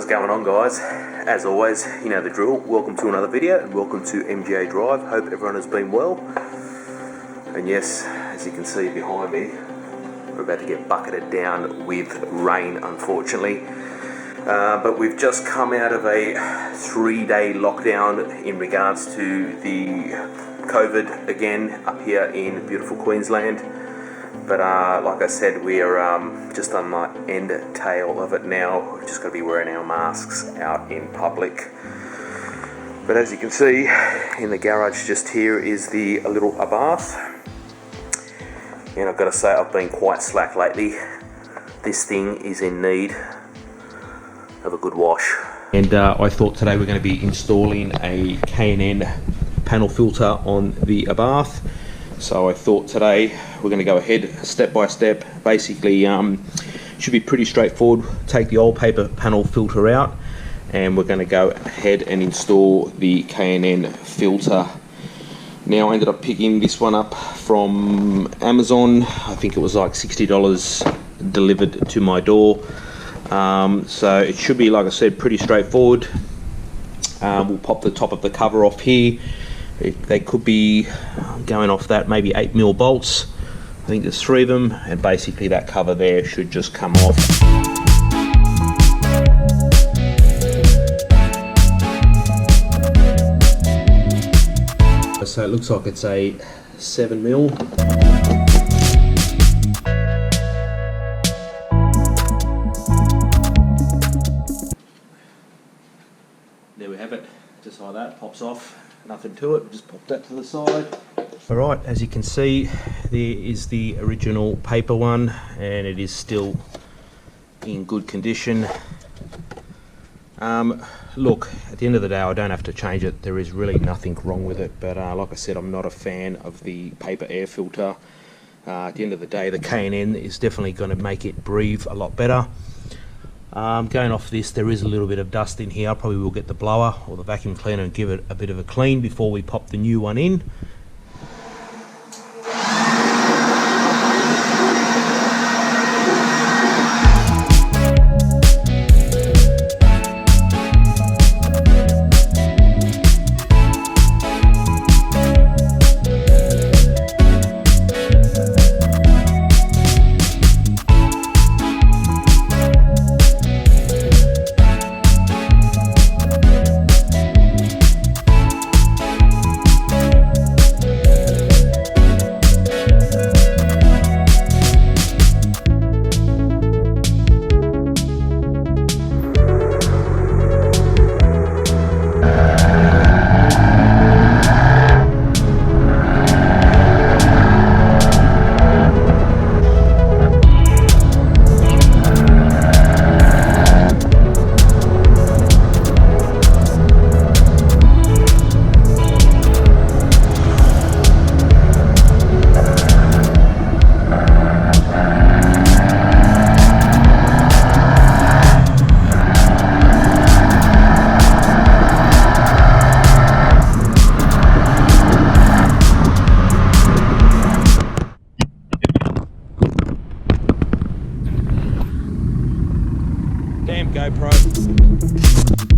going on, guys? As always, you know the drill. Welcome to another video and welcome to MGA Drive. Hope everyone has been well. And yes, as you can see behind me, we're about to get bucketed down with rain, unfortunately. But we've just come out of a 3-day lockdown in regards to the COVID again up here in beautiful Queensland. But like I said, we're just on the end tail of it now. We're just going to be wearing our masks out in public. But as you can see, in the garage just here is the little Abarth. And I've got to say, I've been quite slack lately. This thing is in need of a good wash. And I thought today we're going to be installing a K&N panel filter on the Abarth. So I thought today we're going to go ahead step by step. Basically, should be pretty straightforward. Take the old paper panel filter out, and we're going to go ahead and install the K&N filter. Now I ended up picking this one up from Amazon. I think it was like $60 delivered to my door. So it should be, like I said, pretty straightforward. We'll pop the top of the cover off here. They could be going off that maybe 8mm bolts. I think there's 3 of them, and basically that cover there should just come off. So it looks like it's a 7mm. There we have it, just like that, pops off. Nothing to it, just pop that to the side. Alright, as you can see, there is the original paper one, and it is still in good condition. Look, at the end of the day, I don't have to change it. There is really nothing wrong with it, but like I said, I'm not a fan of the paper air filter. At the end of the day, the K&N is definitely going to make it breathe a lot better. Going off this, there is a little bit of dust in here. I probably will get the blower or the vacuum cleaner and give it a bit of a clean before we pop the new one in. Damn GoPro.